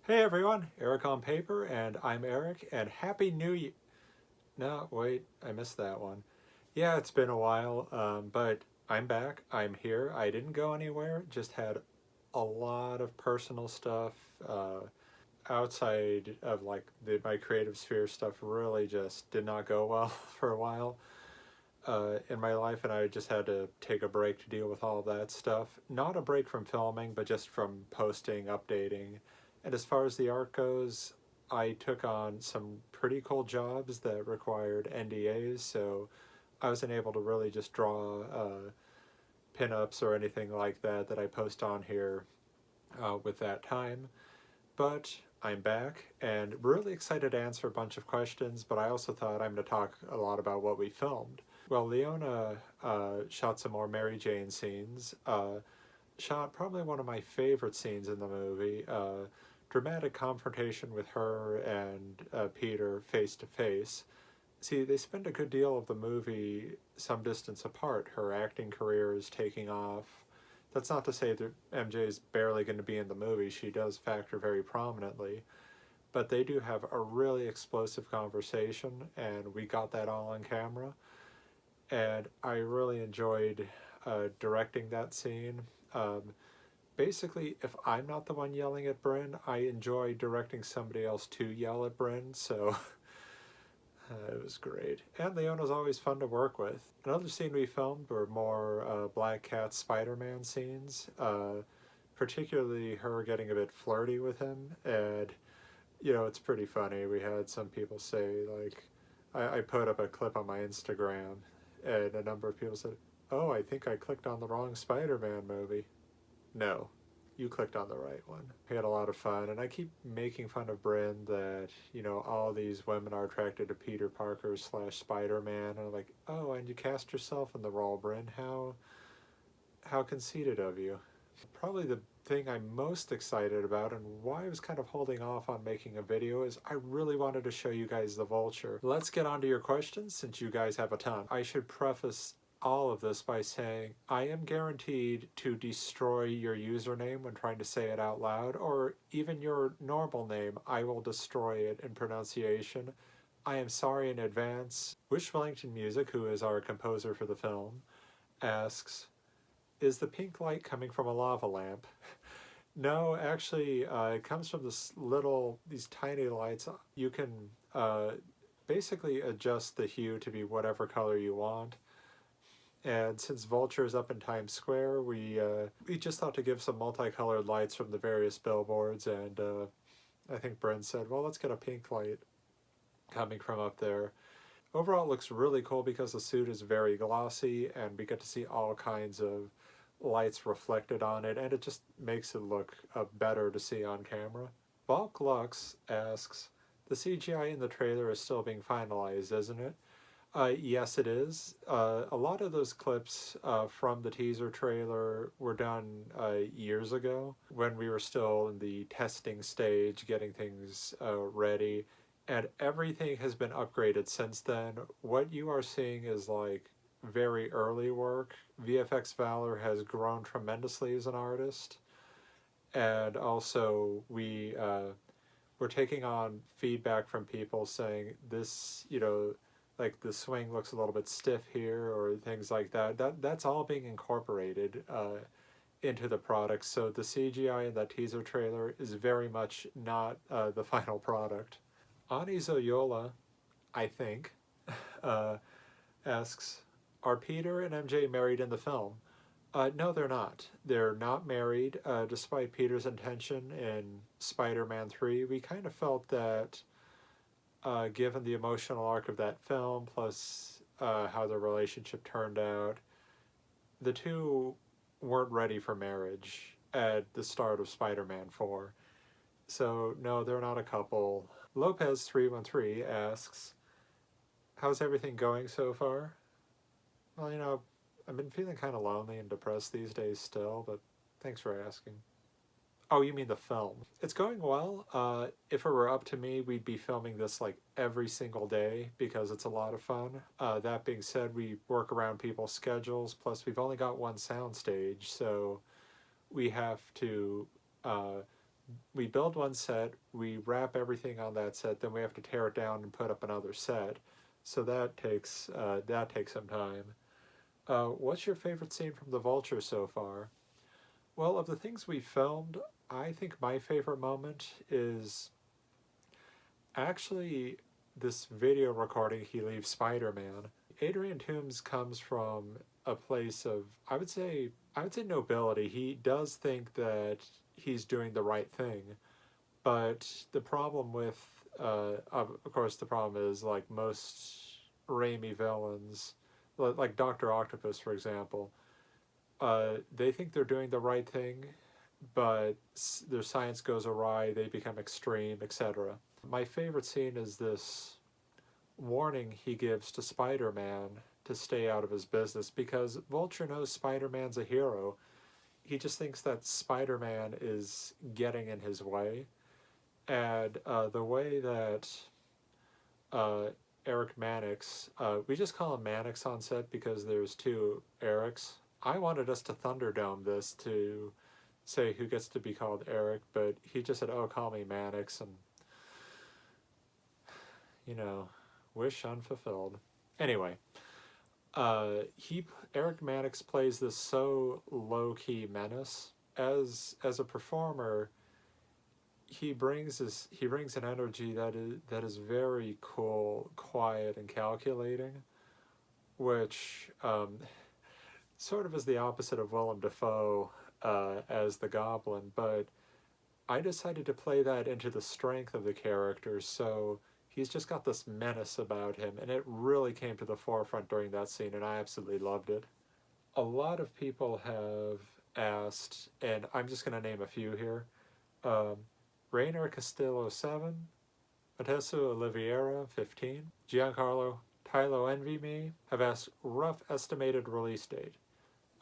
Hey everyone, Eric on paper, and I'm Eric, and Happy New Year. No, wait, I missed that one. Yeah, it's been a while, but I'm back. I'm here. I didn't go anywhere, just had a lot of personal stuff outside of my creative sphere stuff really just did not go well for a while in my life, and I just had to take a break to deal with all that stuff. Not a break from filming, but just from posting, updating. And as far as the art goes, I took on some pretty cool jobs that required NDAs, so I wasn't able to really just draw pinups or anything like that that I post on here with that time. But I'm back and really excited to answer a bunch of questions, but I also thought I'm going to talk a lot about what we filmed. Well, Leona shot some more Mary Jane scenes, shot probably one of my favorite scenes in the movie, dramatic confrontation with her and Peter face to face. See, they spend a good deal of the movie some distance apart. Her acting career is taking off. That's not to say that MJ is barely going to be in the movie. She does factor very prominently. But they do have a really explosive conversation, and we got that all on camera. And I really enjoyed directing that scene. Basically, if I'm not the one yelling at Bryn, I enjoy directing somebody else to yell at Bryn, so it was great. And Leona's always fun to work with. Another scene we filmed were more Black Cat Spider-Man scenes, particularly her getting a bit flirty with him. And, it's pretty funny. We had some people say, I put up a clip on my Instagram, and a number of people said, "Oh, I think I clicked on the wrong Spider-Man movie." No, you clicked on the right one. We had a lot of fun, and I keep making fun of Bryn that, all these women are attracted to Peter Parker / Spider-Man, and I'm like, oh, and you cast yourself in the role, Bryn. How conceited of you. Probably the thing I'm most excited about and why I was kind of holding off on making a video is I really wanted to show you guys the Vulture. Let's get on to your questions since you guys have a ton. I should preface all of this by saying I am guaranteed to destroy your username when trying to say it out loud, or even your normal name. I will destroy it in pronunciation. I am sorry in advance. Wish Wellington Music, who is our composer for the film, asks, is the pink light coming from a lava lamp? No, actually, it comes from these tiny lights. You can basically adjust the hue to be whatever color you want. And since Vulture is up in Times Square, we just thought to give some multicolored lights from the various billboards, and I think Brent said, well, let's get a pink light coming from up there. Overall, it looks really cool because the suit is very glossy, and we get to see all kinds of lights reflected on it, and it just makes it look better to see on camera. Bulk Lux asks, the CGI in the trailer is still being finalized, isn't it? Yes, it is. A lot of those clips from the teaser trailer were done years ago when we were still in the testing stage, getting things ready, and everything has been upgraded since then. What you are seeing is very early work. VFX Valor has grown tremendously as an artist, and also we're taking on feedback from people saying this, like the swing looks a little bit stiff here or things like that. That's all being incorporated into the product. So the CGI in that teaser trailer is very much not the final product. Ani Zoyola, I think, asks, are Peter and MJ married in the film? No, they're not. They're not married, despite Peter's intention in Spider-Man 3. We kind of felt that given the emotional arc of that film, plus how the relationship turned out, the two weren't ready for marriage at the start of Spider-Man 4. So, no, they're not a couple. Lopez313 asks, how's everything going so far? Well, I've been feeling kind of lonely and depressed these days still, but thanks for asking. Oh, you mean the film? It's going well. If it were up to me, we'd be filming this every single day because it's a lot of fun. That being said, we work around people's schedules, plus we've only got one sound stage, so we have to we build one set, we wrap everything on that set, then we have to tear it down and put up another set. So that takes some time. What's your favorite scene from the Vulture so far? Well, of the things we filmed, I think my favorite moment is actually this video recording he leaves Spider-Man. Adrian Toombs comes from a place of I would say nobility. He does think that he's doing the right thing, but the problem with of course the problem is like most Raimi villains, like Doctor Octopus for example, they think they're doing the right thing, but their science goes awry, they become extreme, etc. My favorite scene is this warning he gives to Spider-Man to stay out of his business because Vulture knows Spider-Man's a hero. He just thinks that Spider-Man is getting in his way. And the way that uh, Eric Mannix, we just call him Mannix on set because there's two Erics. I wanted us to Thunderdome this to say who gets to be called Eric, but he just said, "Oh, call me Mannix," and you know, wish unfulfilled. Anyway, he Eric Mannix plays this so low key menace as a performer. He brings an energy that is very cool, quiet, and calculating, which sort of is the opposite of Willem Dafoe as the Goblin. But I decided to play that into the strength of the character, so he's just got this menace about him, and it really came to the forefront during that scene, and I absolutely loved it. A lot of people have asked, and I'm just going to name a few here. Um, Rainer Castillo 7, Matesso Oliveira 15, Giancarlo Tylo Envy Me have asked rough estimated release date.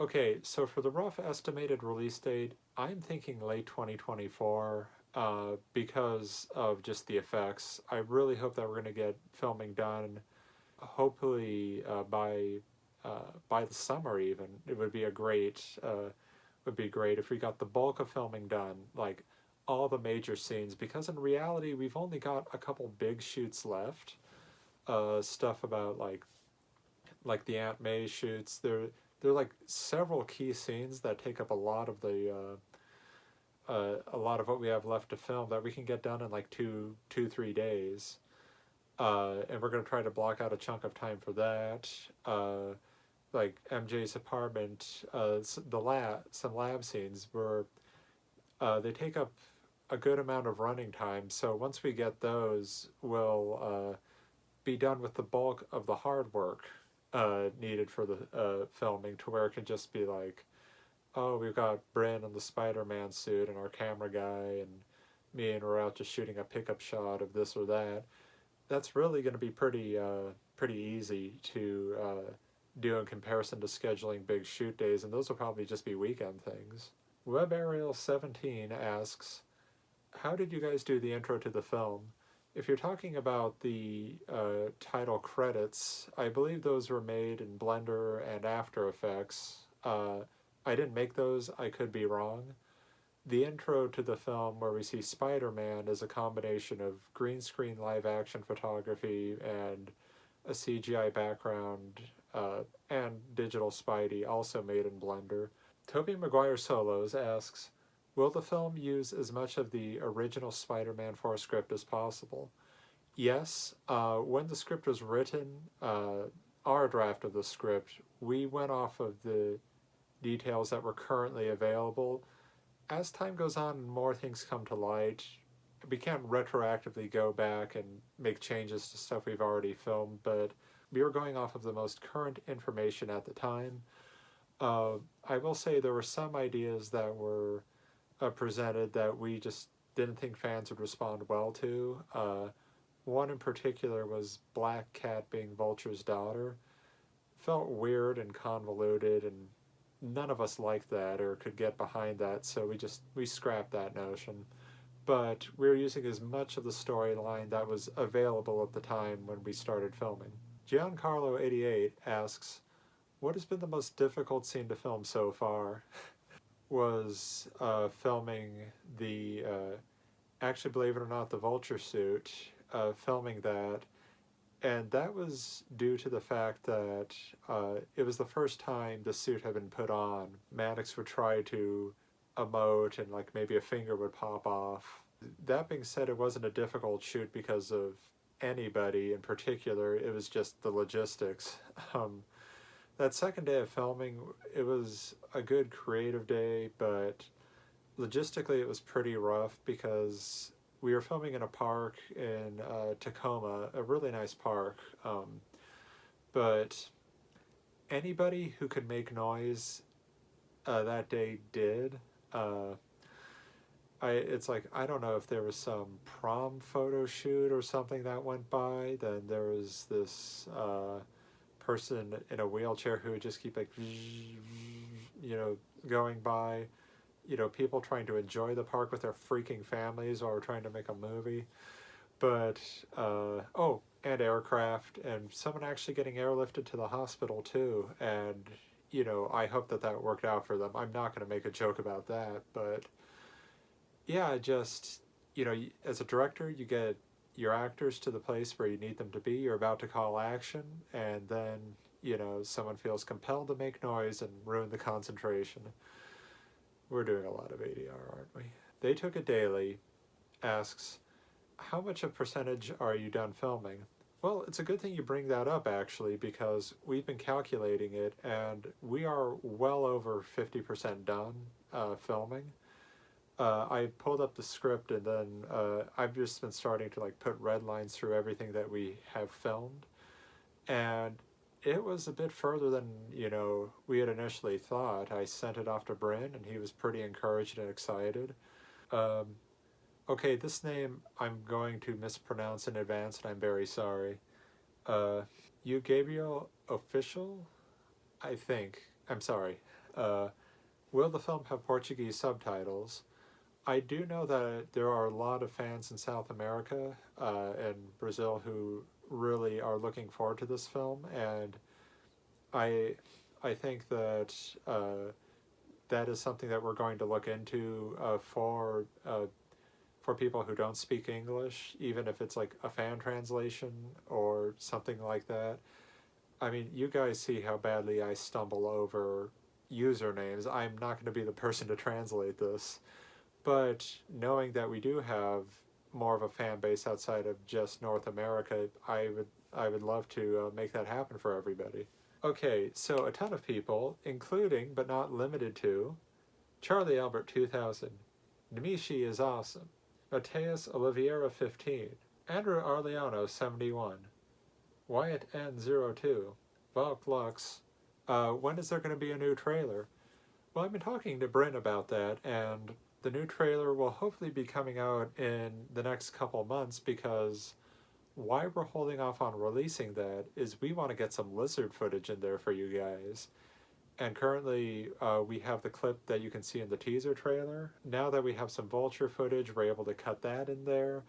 Okay, so for the rough estimated release date, I'm thinking late 2024 because of just the effects. I really hope that we're going to get filming done, hopefully by the summer even. It would be a great would be great if we got the bulk of filming done, like all the major scenes, because in reality we've only got a couple big shoots left. Stuff about like the Aunt May shoots. There are like several key scenes that take up a lot of the a lot of what we have left to film that we can get done in like 3 days. And we're gonna try to block out a chunk of time for that. Like MJ's apartment, some lab scenes where they take up a good amount of running time. So once we get those, we'll be done with the bulk of the hard work needed for the filming, to where it can just be like, oh, we've got Bryn in the Spider-Man suit and our camera guy and me, and we're out just shooting a pickup shot of this or that. That's really going to be pretty easy to do in comparison to scheduling big shoot days, and those will probably just be weekend things. WebAriel17 asks, how did you guys do the intro to the film? If you're talking about the title credits, I believe those were made in Blender and After Effects. I didn't make those, I could be wrong. The intro to the film where we see Spider-Man is a combination of green screen live action photography and a CGI background and digital Spidey, also made in Blender. Tobey Maguire Solos asks, will the film use as much of the original Spider-Man 4 script as possible? Yes. When the script was written, our draft of the script, we went off of the details that were currently available. As time goes on and more things come to light, we can't retroactively go back and make changes to stuff we've already filmed, but we were going off of the most current information at the time. I will say there were some ideas that were presented that we just didn't think fans would respond well to. One in particular was Black Cat being Vulture's daughter. Felt weird and convoluted, and none of us liked that or could get behind that, so we scrapped that notion. But we were using as much of the storyline that was available at the time when we started filming. Giancarlo88 asks, what has been the most difficult scene to film so far? was filming the, actually, believe it or not, the Vulture suit, filming that. And that was due to the fact that it was the first time the suit had been put on. Maddox would try to emote and like maybe a finger would pop off. That being said, it wasn't a difficult shoot because of anybody in particular. It was just the logistics. That second day of filming, it was a good creative day, but logistically it was pretty rough because we were filming in a park in Tacoma, a really nice park. But anybody who could make noise that day did. It's like, I don't know if there was some prom photo shoot or something that went by. Then there was this person in a wheelchair who would just keep like, going by. People trying to enjoy the park with their freaking families while we're trying to make a movie. But, and aircraft, and someone actually getting airlifted to the hospital too. And, I hope that worked out for them. I'm not going to make a joke about that, but yeah, just, as a director, you get your actors to the place where you need them to be. You're about to call action, and then, someone feels compelled to make noise and ruin the concentration. We're doing a lot of ADR, aren't we? They Took It Daily asks, how much of percentage are you done filming? Well, it's a good thing you bring that up, actually, because we've been calculating it, and we are well over 50% done filming. I pulled up the script, and then I've just been starting to like put red lines through everything that we have filmed, and it was a bit further than we had initially thought. I sent it off to Bryn, and he was pretty encouraged and excited. Okay, this name I'm going to mispronounce in advance, and I'm very sorry. You Gabriel Official, I think. I'm sorry. Will the film have Portuguese subtitles? I do know that there are a lot of fans in South America and Brazil who really are looking forward to this film, and I think that that is something that we're going to look into for people who don't speak English, even if it's like a fan translation or something like that. I mean, you guys see how badly I stumble over usernames. I'm not going to be the person to translate this. But knowing that we do have more of a fan base outside of just North America, I would love to make that happen for everybody. Okay, so a ton of people, including but not limited to Charlie Albert 2000, Namishi is awesome, Mateus Oliveira 15, Andrew Arliano 71, Wyatt N02, Valk Lux. When is there going to be a new trailer? Well, I've been talking to Bryn about that, and the new trailer will hopefully be coming out in the next couple months, because why we're holding off on releasing that is we want to get some lizard footage in there for you guys. And currently we have the clip that you can see in the teaser trailer. Now that we have some Vulture footage, we're able to cut that in there.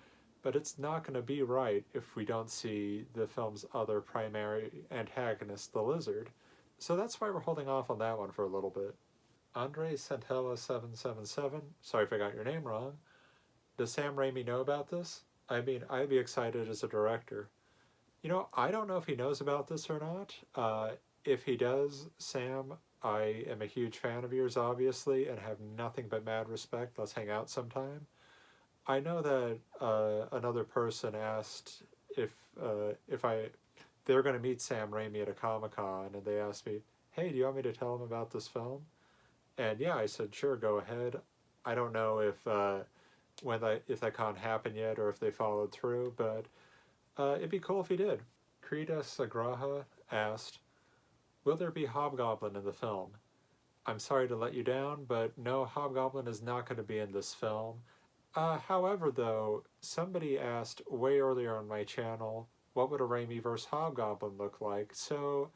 But it's not going to be right if we don't see the film's other primary antagonist, the lizard. So that's why we're holding off on that one for a little bit. Andre Santella777, sorry if I got your name wrong. Does Sam Raimi know about this? I mean, I'd be excited as a director. I don't know if he knows about this or not. If he does, Sam, I am a huge fan of yours, obviously, and have nothing but mad respect. Let's hang out sometime. I know that another person asked if they were going to meet Sam Raimi at a Comic-Con, and they asked me, hey, do you want me to tell him about this film? And yeah, I said, sure, go ahead. I don't know if that con happened yet or if they followed through, but it'd be cool if he did. Krita Sagraha asked, will there be Hobgoblin in the film? I'm sorry to let you down, but no, Hobgoblin is not going to be in this film. However, though, somebody asked way earlier on my channel, what would a Raimi vs. Hobgoblin look like? So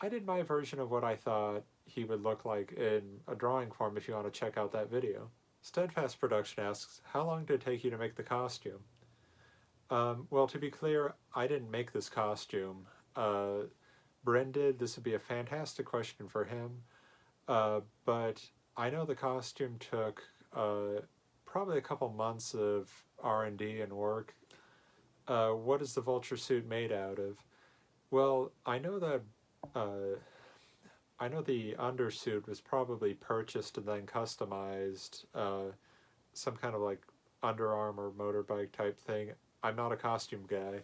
I did my version of what I thought he would look like in a drawing form if you want to check out that video. Steadfast Production asks, how long did it take you to make the costume? Well, to be clear, I didn't make this costume. Bryn did. This would be a fantastic question for him. But I know the costume took probably a couple months of R&D and work. What is the Vulture suit made out of? Well, uh, I know the undersuit was probably purchased and then customized, some kind of like Under Armour motorbike type thing. I'm not a costume guy.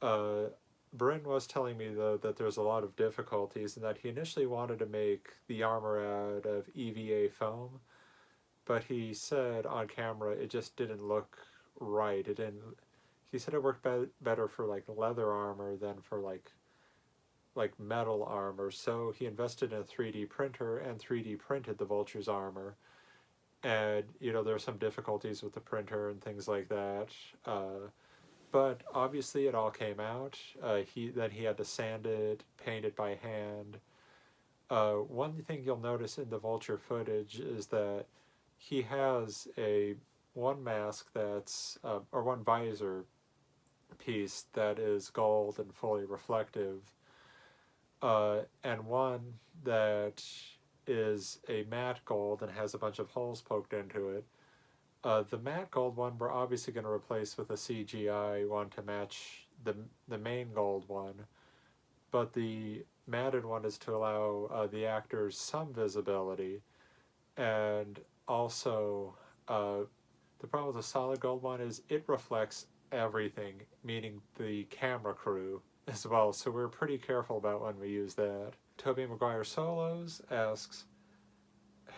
Uh, Bryn was telling me though that there's a lot of difficulties and that he initially wanted to make the armor out of EVA foam, but he said on camera it just didn't look right. It didn't. He said it worked better for like leather armor than for like metal armor. So he invested in a 3D printer and 3D printed the Vulture's armor. And there are some difficulties with the printer and things like that. But obviously it all came out. He had to sand it, paint it by hand. One thing you'll notice in the Vulture footage is that he has one mask or one visor piece that is gold and fully reflective, and one that is a matte gold and has a bunch of holes poked into it. The matte gold one we're obviously going to replace with a CGI one to match the main gold one, but the matted one is to allow the actors some visibility, and also the problem with the solid gold one is it reflects everything, meaning the camera crew as well, so we're pretty careful about when we use that. Tobey Maguire Solos asks,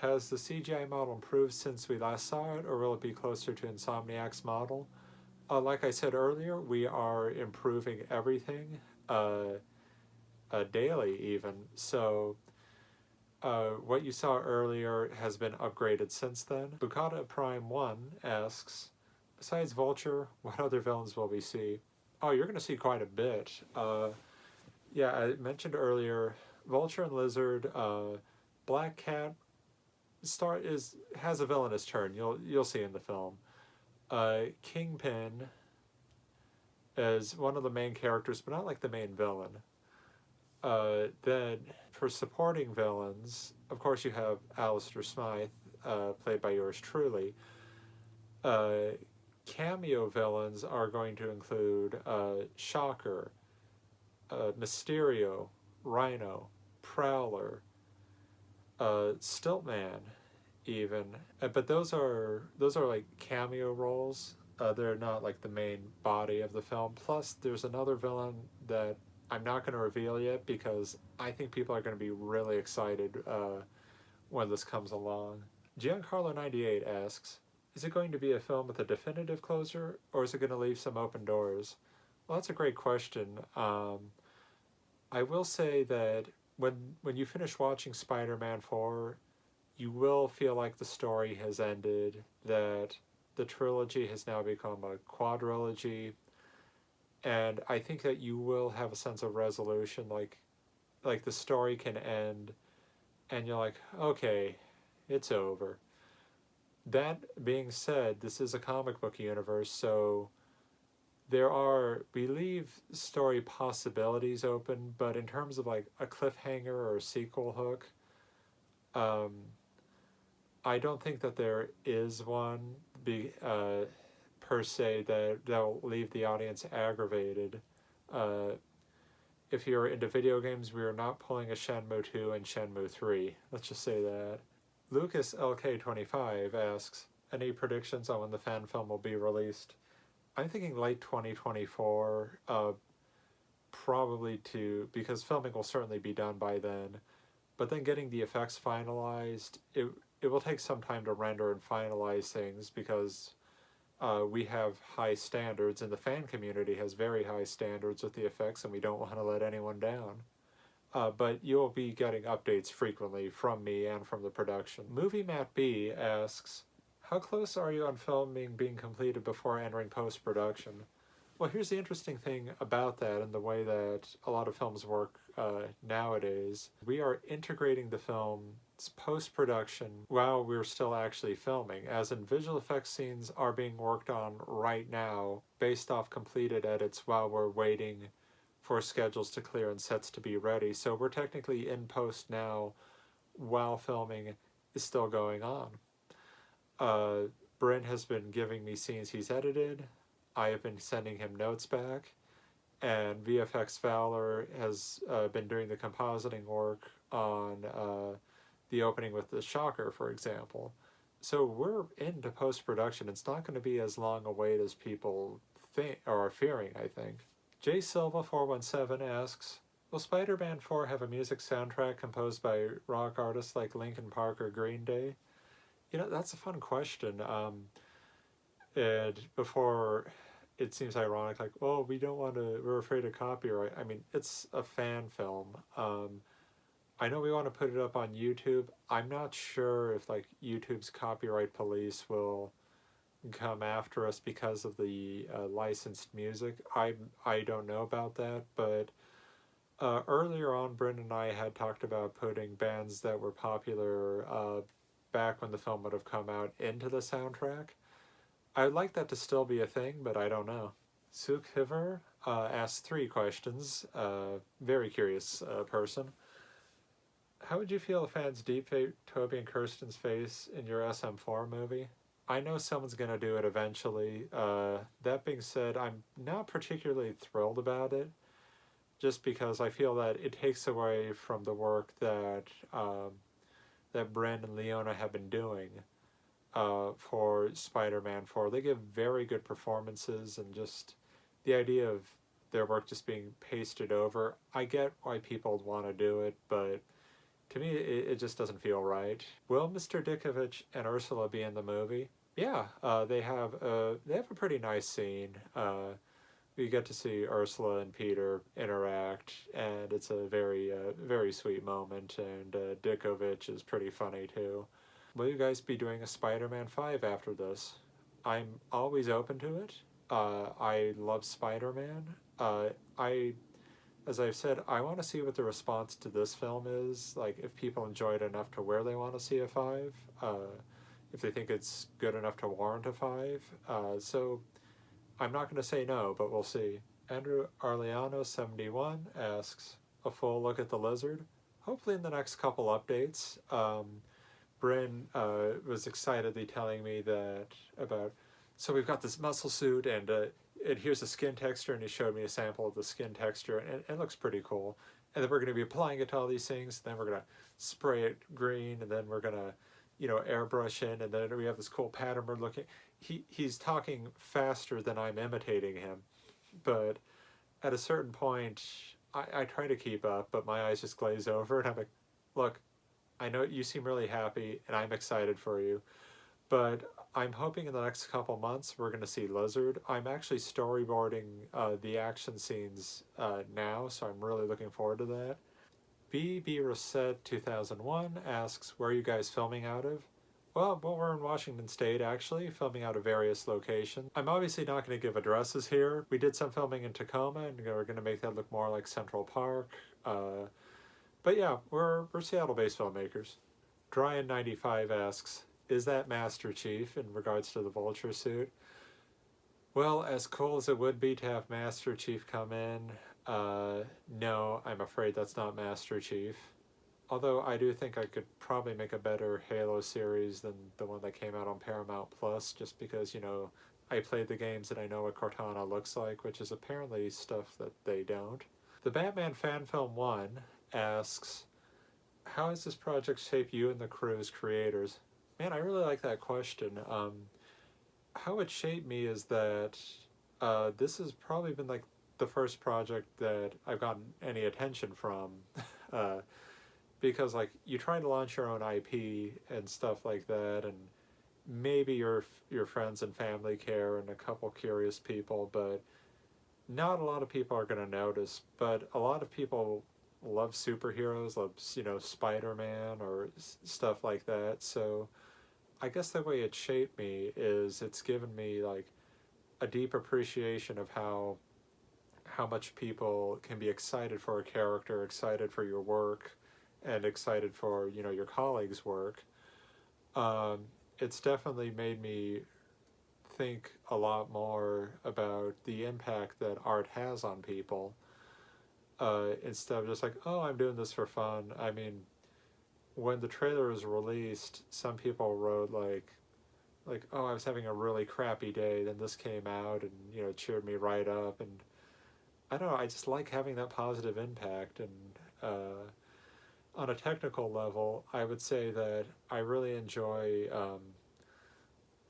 has the CGI model improved since we last saw it, or will it be closer to Insomniac's model? Like I said earlier, we are improving everything, daily even. So what you saw earlier has been upgraded since then. Bukata Prime 1 asks, besides Vulture, what other villains will we see? Oh, you're going to see quite a bit. Yeah, I mentioned earlier, Vulture and Lizard, Black Cat has a villainous turn. You'll see in the film. Kingpin is one of the main characters, but not like the main villain. Then for supporting villains, of course you have Alistair Smythe, played by yours truly. Cameo villains are going to include Shocker, Mysterio, Rhino, Prowler, Stiltman, even. But those are like cameo roles. They're not like the main body of the film. Plus, there's another villain that I'm not going to reveal yet because I think people are going to be really excited when this comes along. Giancarlo98 asks, is it going to be a film with a definitive closure, or is it going to leave some open doors? Well, that's a great question. I will say that when you finish watching Spider-Man 4, you will feel like the story has ended, that the trilogy has now become a quadrilogy, and I think that you will have a sense of resolution, like the story can end, and you're like, okay, it's over. That being said, this is a comic book universe, so we leave story possibilities open, but in terms of like a cliffhanger or a sequel hook, I don't think that there is one per se that'll leave the audience aggravated. If you're into video games, we are not pulling a Shenmue 2 and Shenmue 3. Let's just say that. Lucas LK25 asks, any predictions on when the fan film will be released? I'm thinking late 2024, probably because filming will certainly be done by then, but then getting the effects finalized, it will take some time to render and finalize things because we have high standards and the fan community has very high standards with the effects and we don't want to let anyone down. But you'll be getting updates frequently from me and from the production. Movie Matt B asks, how close are you on filming being completed before entering post-production? Well, here's the interesting thing about that and the way that a lot of films work nowadays. We are integrating the film's post-production while we're still actually filming, as in visual effects scenes are being worked on right now based off completed edits while we're waiting for schedules to clear and sets to be ready. So we're technically in post now while filming is still going on. Uh, Bryn has been giving me scenes he's edited. I have been sending him notes back, and VFX Fowler has been doing the compositing work on the opening with the shocker, for example. So we're into post production. It's not going to be as long a wait as people think or are fearing, I think. J Silva 417 asks, will Spider-Man 4 have a music soundtrack composed by rock artists like Linkin Park or Green Day? You know, that's a fun question. And before, it seems ironic, like, oh, we don't want to, we're afraid of copyright. I mean, it's a fan film. I know we want to put it up on YouTube. I'm not sure if, like, YouTube's copyright police will come after us because of the licensed music. I don't know about that, but earlier on, Bryn and I had talked about putting bands that were popular back when the film would have come out into the soundtrack. I'd like that to still be a thing, but I don't know. Suk Hiver asked 3 questions. Very curious person. How would you feel if fans deepfake Toby and Kirsten's face in your SM4 movie? I know someone's going to do it eventually. That being said, I'm not particularly thrilled about it, just because I feel that it takes away from the work that that Brand and Leona have been doing for Spider-Man 4. They give very good performances, and just the idea of their work just being pasted over, I get why people want to do it, but to me, it just doesn't feel right. Will Mr. Dickovich and Ursula be in the movie? Yeah, they have a pretty nice scene. We get to see Ursula and Peter interact, and it's a very sweet moment. And Dickovich is pretty funny too. Will you guys be doing a Spider-Man 5 after this? I'm always open to it. I love Spider-Man. I As I've said, I want to see what the response to this film is. Like, if people enjoy it enough to where they want to see a 5, if they think it's good enough to warrant a 5. So I'm not going to say no, but we'll see. Andrew Arliano 71 asks, a full look at the lizard? Hopefully in the next couple updates. Bryn was excitedly telling me that about, so we've got this muscle suit, and here's the skin texture, and he showed me a sample of the skin texture, and it looks pretty cool. And then we're going to be applying it to all these things, and then we're going to spray it green, and then we're going to, airbrush in, and then we have this cool pattern we're looking. He's talking faster than I'm imitating him, but at a certain point, I try to keep up, but my eyes just glaze over, and I'm like, look, I know you seem really happy, and I'm excited for you, but I'm hoping in the next couple months we're going to see Lizard. I'm actually storyboarding the action scenes now, so I'm really looking forward to that. BB Rosette 2001 asks, where are you guys filming out of? Well, we're in Washington State, actually, filming out of various locations. I'm obviously not going to give addresses here. We did some filming in Tacoma, and we're going to make that look more like Central Park. But yeah, we're Seattle-based filmmakers. Dryan95 asks, is that Master Chief in regards to the Vulture suit? Well, as cool as it would be to have Master Chief come in, no, I'm afraid that's not Master Chief. Although I do think I could probably make a better Halo series than the one that came out on Paramount Plus, just because, I played the games and I know what Cortana looks like, which is apparently stuff that they don't. The Batman Fan Film 1 asks, how has this project shaped you and the crew as creators? Man, I really like that question. How it shaped me is that this has probably been like the first project that I've gotten any attention from. Because like you try to launch your own IP and stuff like that, and maybe your friends and family care and a couple curious people, but not a lot of people are going to notice. But a lot of people love superheroes, love Spider-Man or stuff like that. So I guess the way it shaped me is it's given me like a deep appreciation of how much people can be excited for a character, excited for your work, and excited for your colleagues' work. It's definitely made me think a lot more about the impact that art has on people, instead of just like, oh, I'm doing this for fun. I mean, when the trailer was released, some people wrote like, oh, I was having a really crappy day, then this came out and, cheered me right up. And I don't know, I just like having that positive impact. And on a technical level, I would say that I really enjoy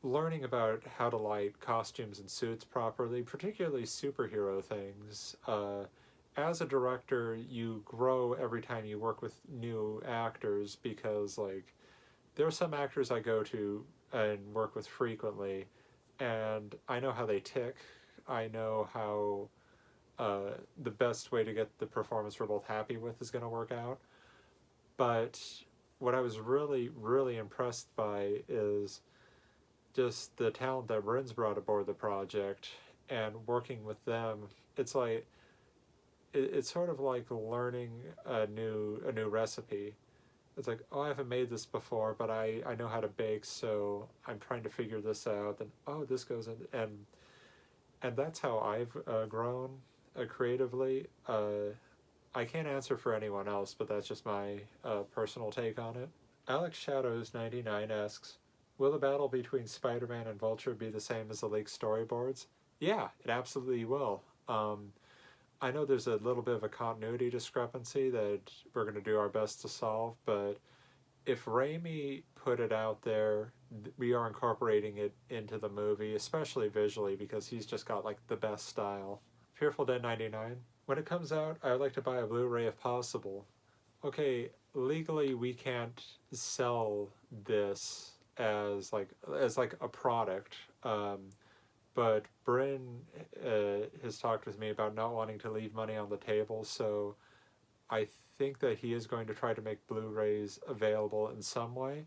learning about how to light costumes and suits properly, particularly superhero things. As a director, you grow every time you work with new actors because, like, there are some actors I go to and work with frequently, and I know how they tick. I know how the best way to get the performance we're both happy with is going to work out. But what I was really, really impressed by is just the talent that Bryn's brought aboard the project and working with them. It's like it's sort of like learning a new recipe. It's like, oh, I haven't made this before, but I know how to bake, so I'm trying to figure this out. And oh, this goes in, and that's how I've grown creatively. I can't answer for anyone else, but that's just my personal take on it. Alex Shadows 99 asks, will the battle between Spider-Man and Vulture be the same as the leaked storyboards? Yeah, it absolutely will. I know there's a little bit of a continuity discrepancy that we're going to do our best to solve, but if Raimi put it out there, we are incorporating it into the movie, especially visually, because he's just got like the best style. Fearful Dead 99. When it comes out, I would like to buy a Blu-ray if possible. Okay, legally we can't sell this as like a product. But Bryn has talked with me about not wanting to leave money on the table, so I think that he is going to try to make Blu-rays available in some way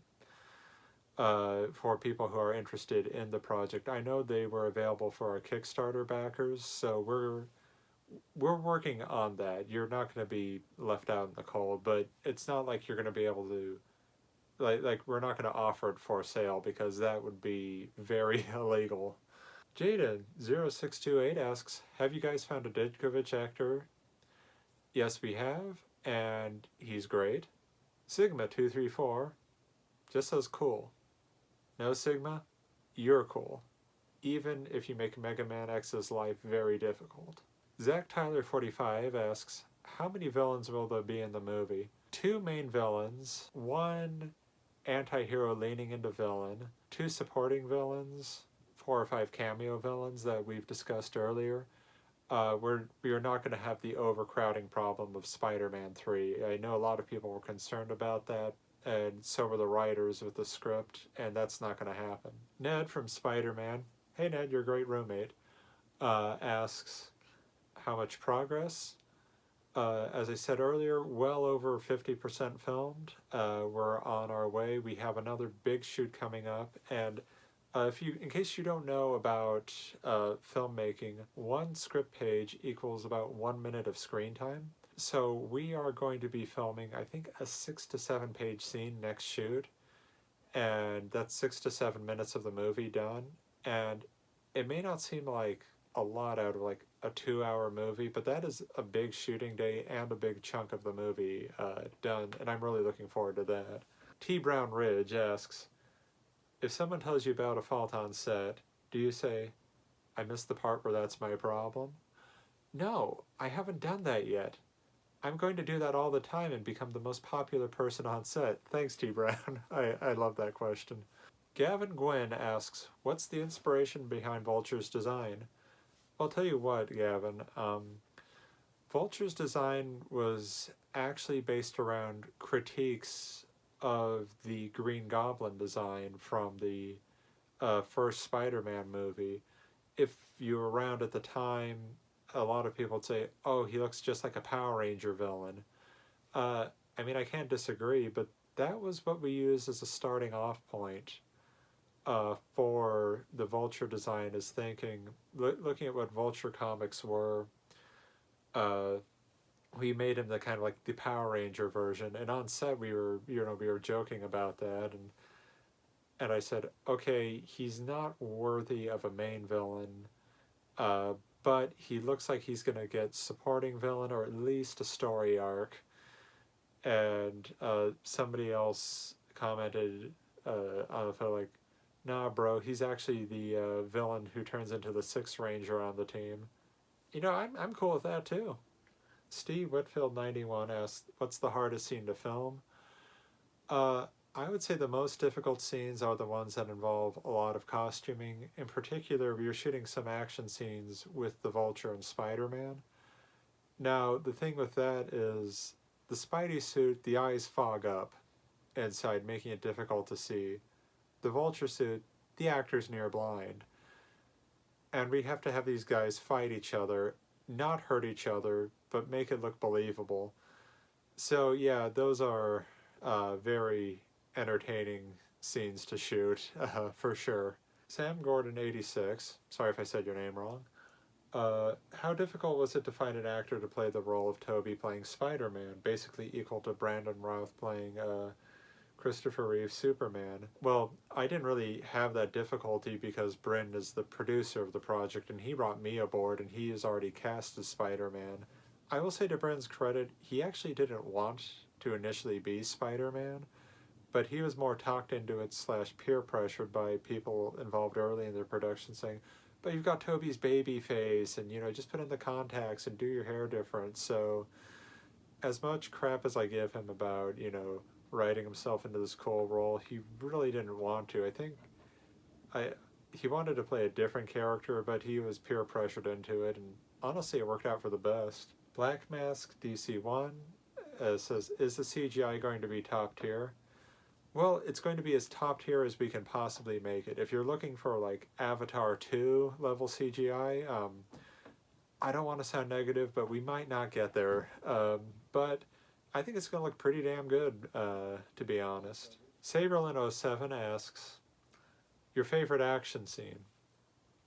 for people who are interested in the project. I know they were available for our Kickstarter backers, so we're working on that. You're not going to be left out in the cold, but it's not like you're going to be able to like we're not going to offer it for sale because that would be very illegal. Jaden0628 asks, have you guys found a Ditkovich actor? Yes, we have, and he's great. Sigma234 just says cool. No, Sigma, you're cool, even if you make Mega Man X's life very difficult. Zach Tyler 45 asks, how many villains will there be in the movie? 2 main villains, 1 anti-hero leaning into villain, 2 supporting villains, 4 or 5 cameo villains that we've discussed earlier. We are not going to have the overcrowding problem of Spider-Man 3. I know a lot of people were concerned about that, and so were the writers with the script, and that's not going to happen. Ned from Spider-Man, hey Ned, you're a great roommate, asks, how much progress? As I said earlier, well over 50% filmed. We're on our way. We have another big shoot coming up, and in case you don't know about filmmaking, 1 script page equals about 1 minute of screen time. So we are going to be filming, I think, a 6 to 7 page scene next shoot, and that's 6 to 7 minutes of the movie done. And it may not seem like a lot out of like a 2-hour movie, but that is a big shooting day and a big chunk of the movie done, and I'm really looking forward to that. T. Brown Ridge asks, if someone tells you about a fault on set, do you say, I missed the part where that's my problem? No, I haven't done that yet. I'm going to do that all the time and become the most popular person on set. Thanks, T. Brown. I love that question. Gavin Gwynn asks, what's the inspiration behind Vulture's design? I'll tell you what, Gavin. Vulture's design was actually based around critiques of the Green Goblin design from the first Spider-Man movie. If you were around at the time, a lot of people would say, oh, he looks just like a Power Ranger villain. I mean, I can't disagree, but that was what we used as a starting off point for the Vulture design, is thinking, looking at what Vulture comics were, we made him the kind of like the Power Ranger version, and on set we were joking about that, and I said, okay, he's not worthy of a main villain, but he looks like he's gonna get supporting villain or at least a story arc, and somebody else commented on the photo like, nah, bro, he's actually the villain who turns into the Sixth Ranger on the team. You know, I'm cool with that too. Steve Whitfield 91 asks, what's the hardest scene to film? Uh, I would say the most difficult scenes are the ones that involve a lot of costuming. In particular, we were shooting some action scenes with the Vulture and Spider-Man. Now, the thing with that is the Spidey suit, the eyes fog up inside, making it difficult to see. The Vulture suit, the actor's near blind. And we have to have these guys fight each other, not hurt each other, but make it look believable. So, yeah, those are very entertaining scenes to shoot, for sure. Sam Gordon, 86, sorry if I said your name wrong. How difficult was it to find an actor to play the role of Toby playing Spider-Man, basically equal to Brandon Routh playing Christopher Reeve's Superman? Well, I didn't really have that difficulty because Bryn is the producer of the project and he brought me aboard and he is already cast as Spider-Man. I will say to Bryn's credit, he actually didn't want to initially be Spider-Man, but he was more talked into it / peer pressured by people involved early in the production saying, but you've got Toby's baby face and, you know, just put in the contacts and do your hair different. So as much crap as I give him about, you know, writing himself into this cool role, he really didn't want to. I think he wanted to play a different character, but he was peer pressured into it, and honestly it worked out for the best. Black Mask DC1 says, is the CGI going to be top tier? Well, it's going to be as top tier as we can possibly make it. If you're looking for like Avatar 2 level CGI, I don't want to sound negative, but we might not get there. But I think it's going to look pretty damn good, to be honest. Saberlin07 asks, your favorite action scene?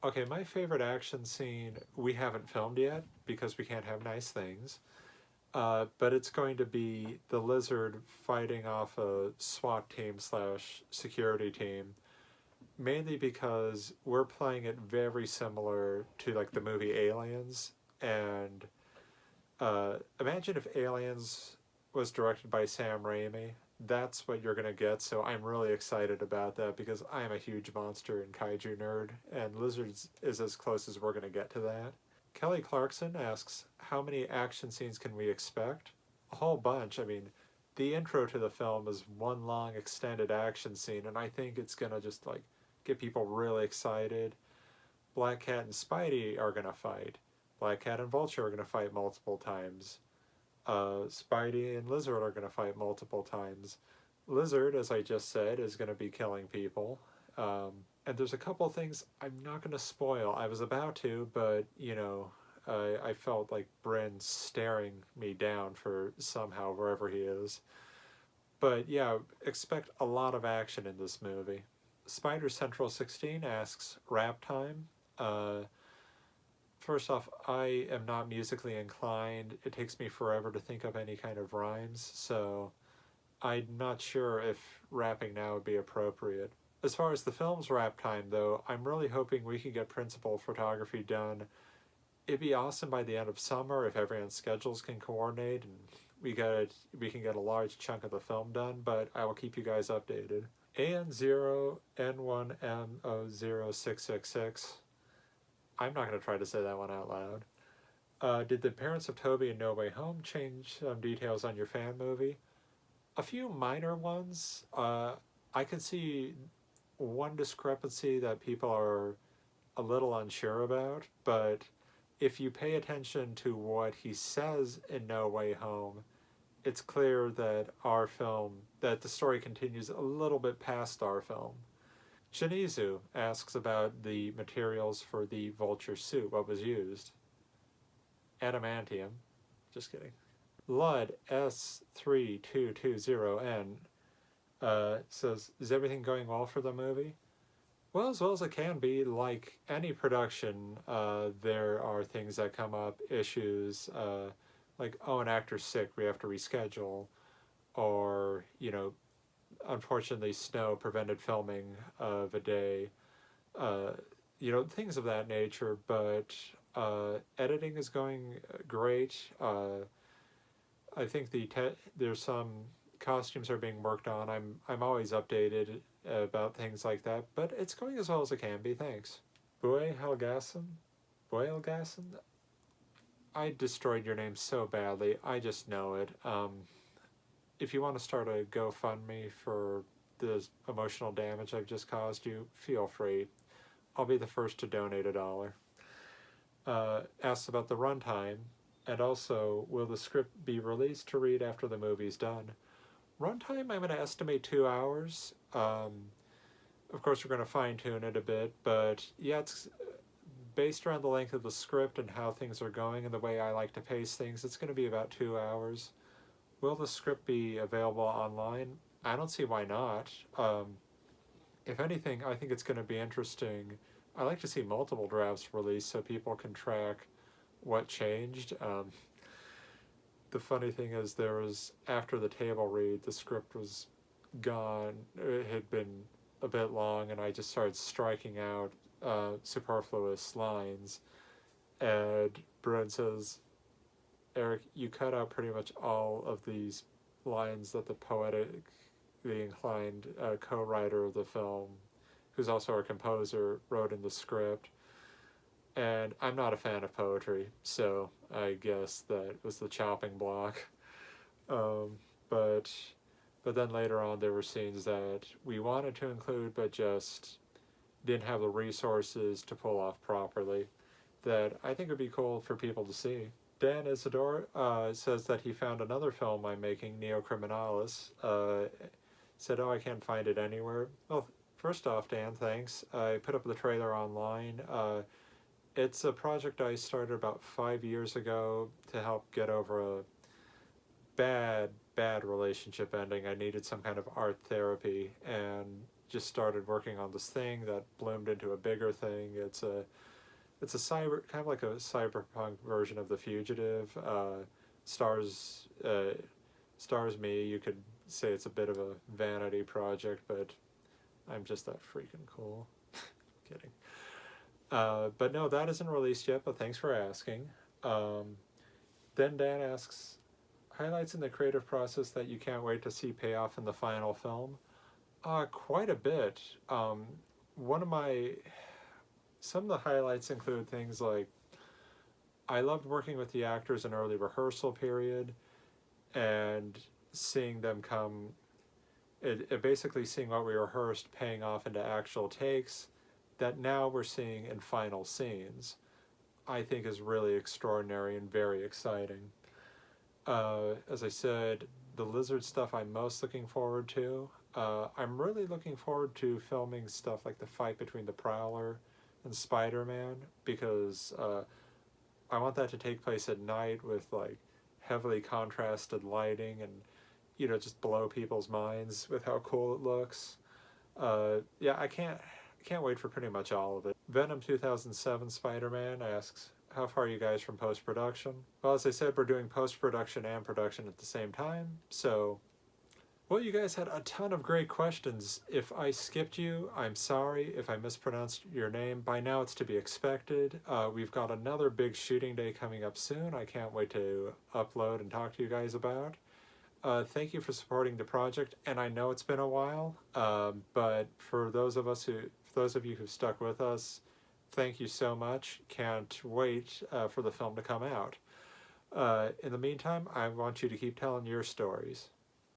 Okay, my favorite action scene we haven't filmed yet because we can't have nice things. But it's going to be the Lizard fighting off a SWAT team / security team, mainly because we're playing it very similar to like the movie Aliens, and imagine if Aliens was directed by Sam Raimi. That's what you're gonna get, so I'm really excited about that because I am a huge monster and kaiju nerd, and Lizards is as close as we're gonna get to that. Kelly Clarkson asks, how many action scenes can we expect? A whole bunch. I mean, the intro to the film is one long extended action scene, and I think it's gonna just like get people really excited. Black Cat and Spidey are gonna fight. Black Cat and Vulture are gonna fight multiple times. Spidey and Lizard are gonna fight multiple times. Lizard, as I just said, is gonna be killing people. And there's a couple of things I'm not going to spoil. I was about to, but, you know, I felt like Bryn's staring me down for somehow wherever he is. But yeah, expect a lot of action in this movie. Spider Central 16 asks, rap time? First off, I am not musically inclined. It takes me forever to think of any kind of rhymes, so I'm not sure if rapping now would be appropriate. As far as the film's wrap time, though, I'm really hoping we can get principal photography done. It'd be awesome by the end of summer if everyone's schedules can coordinate and we can get a large chunk of the film done, but I will keep you guys updated. AN0N1M0666. I'm not going to try to say that one out loud. Did the parents of Toby in No Way Home change some details on your fan movie? A few minor ones. I could see one discrepancy that people are a little unsure about, but if you pay attention to what he says in No Way Home, it's clear that that the story continues a little bit past our film. Shinizu asks about the materials for the Vulture suit, what was used. Adamantium. Just kidding. Lud S3220N says, is everything going well for the movie? Well, as well as it can be. Like any production, there are things that come up, issues, like, oh, an actor's sick, we have to reschedule, or, you know, unfortunately snow prevented filming of a day, you know, things of that nature, but editing is going great. I think there's some costumes are being worked on. I'm always updated about things like that, but it's going as well as it can be. Thanks. Boy Helgason? Boy Helgason? I destroyed your name so badly. I just know it. If you want to start a GoFundMe for the emotional damage I've just caused you, feel free. I'll be the first to donate $1. Asks about the runtime, and also, will the script be released to read after the movie's done? Runtime, I'm going to estimate 2 hours. Of course, we're going to fine tune it a bit, but yeah, it's based around the length of the script and how things are going and the way I like to pace things. It's going to be about 2 hours. Will the script be available online? I don't see why not. If anything, I think it's going to be interesting. I like to see multiple drafts released so people can track what changed. The funny thing is, there was, after the table read, the script was gone. It had been a bit long, and I just started striking out superfluous lines. And Brent says, Eric, you cut out pretty much all of these lines that the poetically inclined co-writer of the film, who's also our composer, wrote in the script. And I'm not a fan of poetry, so I guess that was the chopping block. But then later on there were scenes that we wanted to include but just didn't have the resources to pull off properly that I think would be cool for people to see. Dan Isidore says that he found another film I'm making, Neo Criminalis. Said, oh, I can't find it anywhere. Well, first off, Dan, thanks. I put up the trailer online. It's a project I started about 5 years ago to help get over a bad relationship ending. I needed some kind of art therapy and just started working on this thing that bloomed into a bigger thing. It's a kind of like a cyberpunk version of The Fugitive. Stars me. You could say it's a bit of a vanity project, but I'm just that freaking cool. Kidding. But no, that isn't released yet, but thanks for asking. Then Dan asks, highlights in the creative process that you can't wait to see pay off in the final film? Quite a bit. Some of the highlights include things like, I loved working with the actors in early rehearsal period and seeing them come, it basically seeing what we rehearsed paying off into actual takes that now we're seeing in final scenes, I think is really extraordinary and very exciting. As I said, the lizard stuff I'm most looking forward to. I'm really looking forward to filming stuff like the fight between the Prowler and Spider-Man, because I want that to take place at night with like heavily contrasted lighting and, you know, just blow people's minds with how cool it looks. Yeah, I can't wait for pretty much all of it. Venom 2007 Spider-Man asks, how far are you guys from post-production? Well, as I said, we're doing post-production and production at the same time, so... Well, you guys had a ton of great questions. If I skipped you, I'm sorry. If I mispronounced your name, by now it's to be expected. We've got another big shooting day coming up soon. I can't wait to upload and talk to you guys about. Thank you for supporting the project, and I know it's been a while, but for those of you who stuck with us, thank you so much. Can't wait for the film to come out. In the meantime, I want you to keep telling your stories.